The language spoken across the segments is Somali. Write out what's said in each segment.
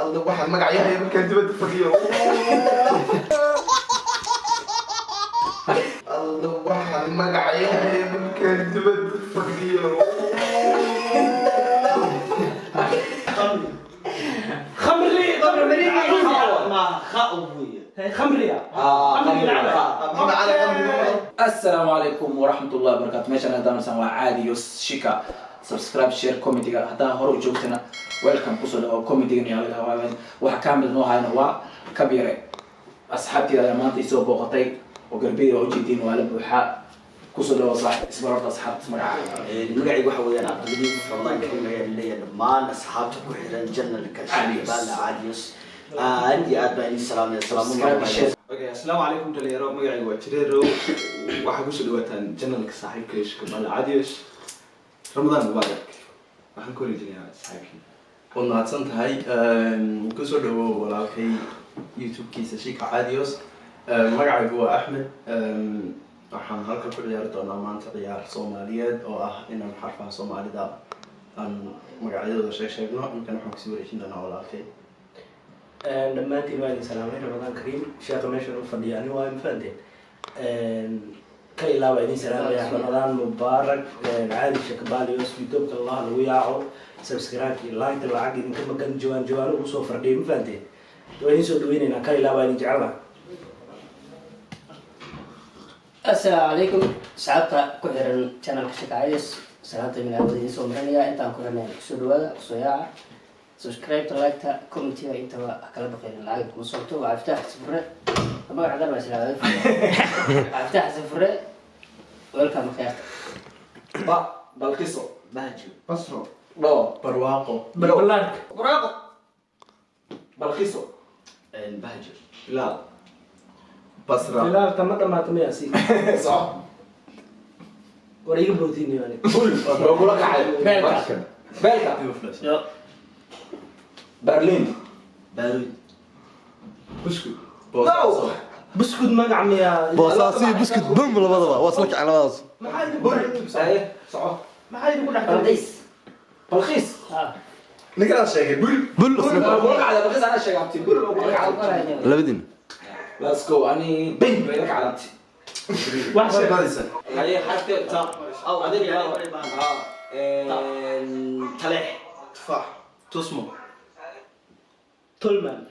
الله واحد مقعيها يا كان تبدأ فقير الله واحد مقعيها يا كان تبدأ فقير خمري ما خاوية خمرية السلام عليكم ورحمة الله وبركاته. ماشان هذا مثلا عادي يوس شيكا سبسكرايب شير كومنتي هذا هرو جوتنا ويلكم قصة أو كومنتي يعني على الهواء وحكامل نوع هنا كبيرة أصحابتي هذا ما تيسو بوقتي وقربي وجدين وعلى بوحاء قصة لو صح اسمه أصحاب اسمه المقعد وحوي أنا قديم في رمضان كريم اللي ما أصحابته كحيل الجنة الكشري بالله عاديوس عندي أدباني السلام عليكم. اوكي السلام عليكم دليرو مقعي وتريرو waxaa ku soo dhawaataan channelka saaxiibkayga Kamal Adios Ramadan Mubarak waxaan ku rajaynayaa saaxiibkii waad mahadsan tahay ku soo dhawow walaalkay YouTube-kiisa Shika Adios magacaygu waa Axmed waxaan halka ku ciyaari doonaa maanta ciyaar Soomaaliyeed oo ah inaan xarfaha Soomaalida aan magacyadooda sheegno inkan waxaan ku soo wareejin doonaa walaalkay dhammaantiin waa idin salaamay Ramadan Kariim sheekha meeshan u fadhiya ani waa infante ka ilaawa idin salaamaya Ramadan Mubarak caadi sheekh Balios YouTube Allah lagu yaaco subscribe iyo like lacag idin ka magan jawaan ugu soo fardhiyo infante waa idin soo dhaweynayna ka ilaawa idin jecela السلام عليكم سعادة كحيران channel Shika Adios سلامتي من هذا الدين سومرانيا أنت كحيران سودوا سويا سبسكرايب لايك كومنت أنت أكلم بخير العالم وصلتوا وعفتح سفرة ما عدنا بس لا عفتح سفرة ويلكم خير بالقصة باجو basro barwaaqo بلانك بالقصة باجو لا basra لا تمام ما تمي أسير صح وريق بروتين يعني بقول لك على بالك برلين بارود buskut No. بسكوت ما قام يا بوصاصي بسكت بوم لبضبة واصلك على راس ما حد يقول ايه صح ما حد يقول حتى رئيس بالخيس ninkan sheegay bul بل بقول لك على بالخيس انا شغلتي بقول لك على لا بدين ليتس جو اني بين لك على انت واحد badisa هاي حرف تا أو عدد تلح tufaax tusmo تولمان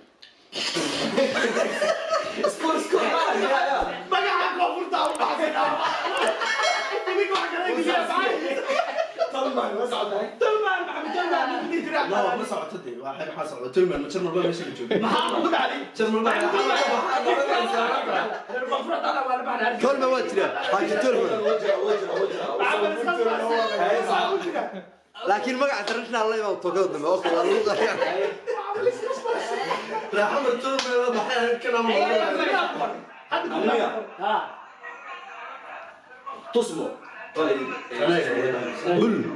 سكور لا ما socotay waa xir xasan oo tulman ma jirmo baa meesha joogay jirmo baa كل ما وجهه حاجة ترمى لكن ما قاعد ترشنا الله يبغى تقعد ما أوكي والله la xamar tulman la baxay kana تصمو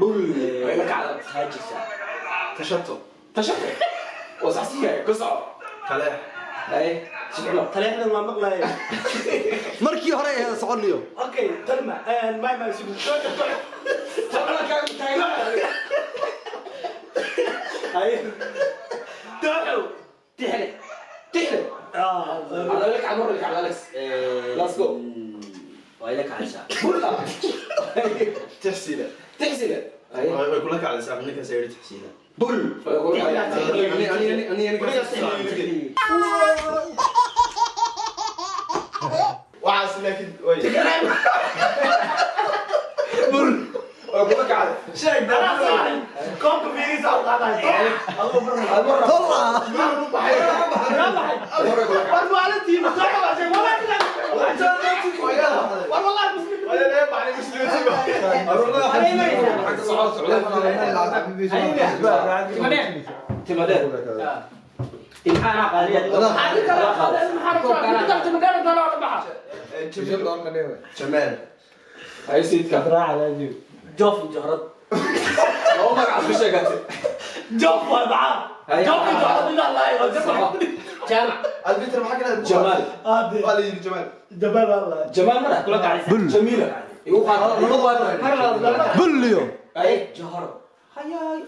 bul لك على تشتت وصحصيه قصعه kale اي شكرا تلحنا ما مقلة مركي هراي هذا صعونيو اوكي تلمع ما يسوي هاي تعالوا تحلى تحلى على لك عمر لك على اليكس Let's go. وإلك عشاء تحسيله تحسن اي يقول لك على ساعه ninkan sayri تحسيله بول فيقول waxaas laakiin way بول اقول لك على sheeg كوب فيني صار قاعد برضو على التيم صح عشان ما والله جمال هاي سيد كان جوف جهرت هو ما قاعد في شيء جوف وضعه جوف جهرت الله يرحمه جامع البنت اللي معاك هنا جمال هذا قال لي جمال جبل الله جمال مرة كلك عايز جميلة يقول بل اليوم اي جهر هاي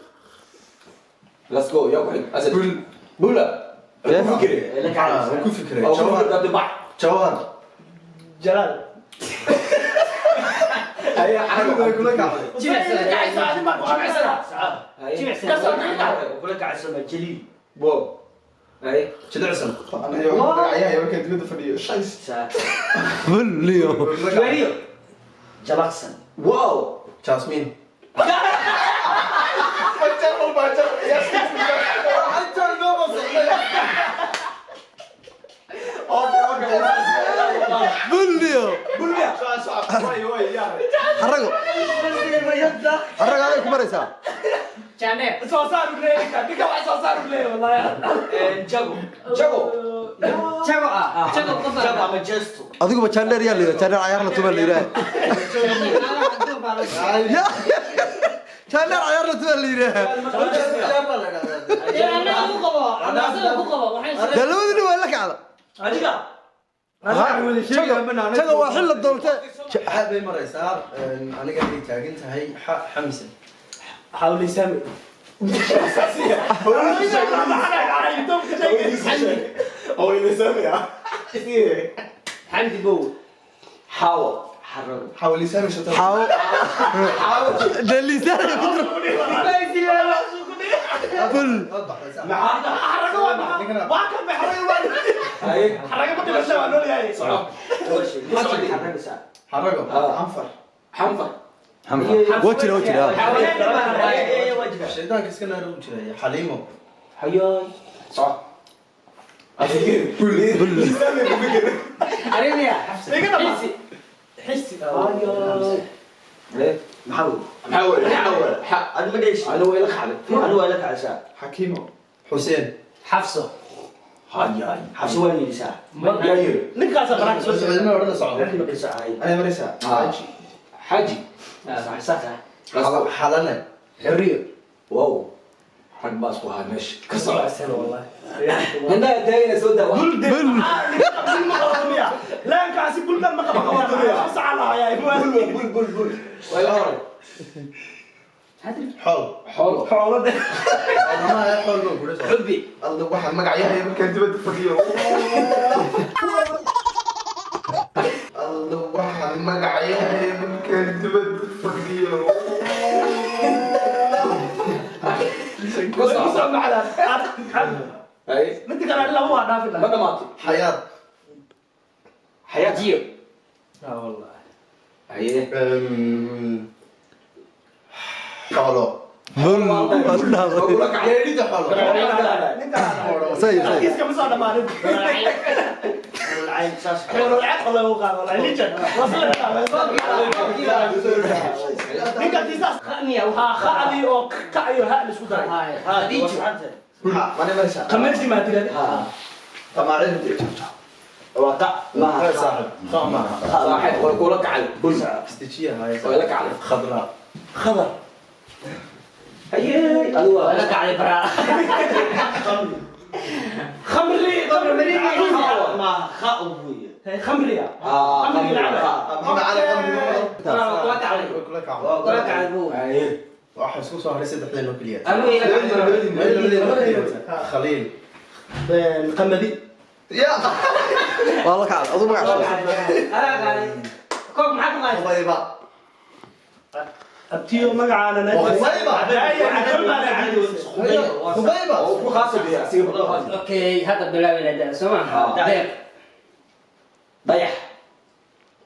Let's go يا أخي أسد بولا فكري لك على ku fikray او فكر قد بعض jawaan جلال هي حاجه kula kacday ولك على السماء جليل بو اي jilicsan aniga magacayaha markaan dibadda fadhiyo shays بليو جلقسن واو jasmine بليو حرقوا حرق عليك مريسا جانب صار بليه كان صار بليه والله جاكو جاكو شبع جاكو ماجستو adigu ba channel yaa leeyahay channel cayaar la tuba leeyahay ya channel cayaar la tuba leeyahay dalwadina waa la kacda adiga jaga waa xil la doonta waxaad bay maraysaa aniga ay taagan tahay xamse حاول يسمي هو اللي سامع حمدي بو حاول حرر xawli sami shatar حاول دليسان بل xarago anfar حنفر وجري وجري shaydaanka iska naar u jiraya xaliimo حياي صح عربية حسي محاول حاول انا ما ادري انا ويلك حالك انا ولا عشاء xakiimo xuseen حفصة حياي حسواني لساعه نكاس براك ciidamada odhada socdo عندي ساعه ayay maraysaa xaaji حاجي صح xalane حرية واو حق باسكو هاي ماشي كسر سنة والله عندها دايره سوداء لا كاسي كل دم مقبقة صعلا يا بل ولا هوري xool حولو حوالد anaa xool baa guri soo حبي alla waxa magacayaha markaan dibadda fadhiyo alla waxa magacayaha markaan dibadda fadhiyo قصة معنا اي انت كان لا هو دافع ما دماتي xayaad حياه جيو لا والله اي xoolo بقول لك عليه geerida xoolo سيد سيد كيس كم صار ما نبي العين ساس حلو العين والله هو قال والله اللي جد وصل نيكا تيساس خانية وها خالي أو كايو ها اللي شو داي هذه mana maraysaa كملتي ما ترى tamaarida وقع ما saaxib qaama صاحب بقول لك على بل istijiya haya ولا لك على khadra خضر اي ولا علي براء خمري خمري ما خاوي خمري خمري العمل maxaa cali qamri ولا علي kula kaco ولا علي بو اي waxa isku soo haray saddexdeen oo kaliya أنا ويا khaliil قمدي ya والله كعب أظن ما عشان أنا كوب معكم هاي qubayba أبتيو مقعنا نجس qubayba هو خاصه بيها سيب أوكي هذا بلاوي لده سمع دير ضيح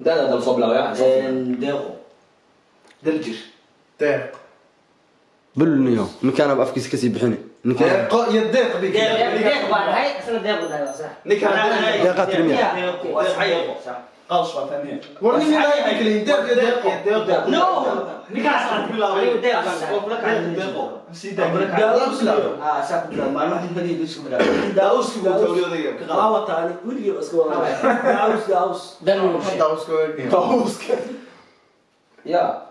ده الصبله يا ديغو دلجر deeq بلنيو نكان أبغى أفكس كسي بحني نكان deeq big دير بعد هاي أصلا دير ده صح دقات رمية قوس وثانية warning ilaahay ay kaliin deeq نو نكاس أنا دير بعد ساق ما نروح نبدي بس كذا داوس كتولي قلاوة تاني ودي بس داوس دنو daawsko eegniyo داوس يا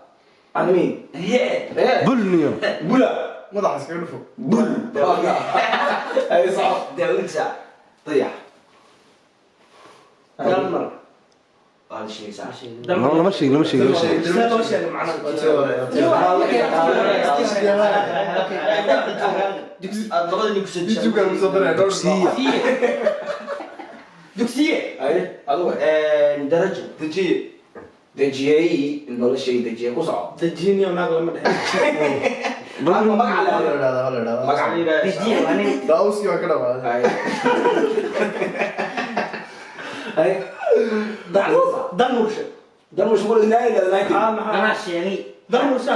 انا مين ايه بلنيو بولا madaxa iskaga dhufo بول اي صح داود ساعة ضيح دمر هذا الشيء ساعة والله مشي مشي مشي labada nin kusoo youtube kan kusoo daray dugsiya dugsiye ay adigu darajo dejiye dejiyey noloshay dejiye ku soco dejiniyo naag lama dhexe magaca dejiye waa nin daawski waa ka dhamaaday ay danursha damu shugul inaay leedahay anaa sheegay danursha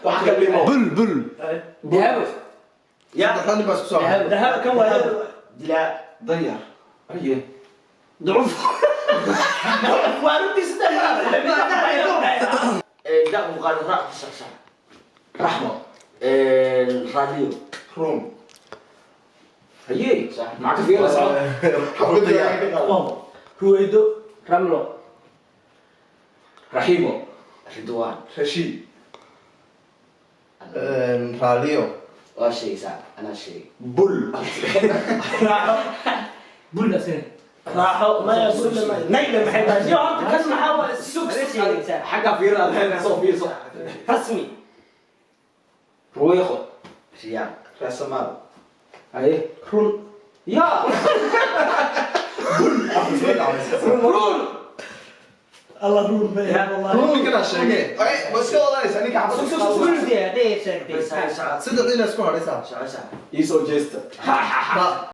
wax ka dhimo bul dahabo ya dhaqani baa isku soo haray dahab kan waa dilaa danyar aye ducuf waa runtii saddex da muqaal raac ku saxsan raxmo radio room aye maca ka fiiraysa ruwaydo ramlo raximo ridwaan rashid raaliyo waa sheegaysaa anaa sheegay bul bulla sine raaxo maya bulle maya nayle maxay tahay iyo horta kan maxaa waa sugs sheegaysaa xagga fiirada soo fiirso rasmi ruuqo riyaad raasamaal aye run ya run alla run maya wallahi run kana sheegay ay waska wadanaysa ninka xabad buldee hadday sheegtay saddex inaad isku hadhaysaa socosaa iisoo jeesta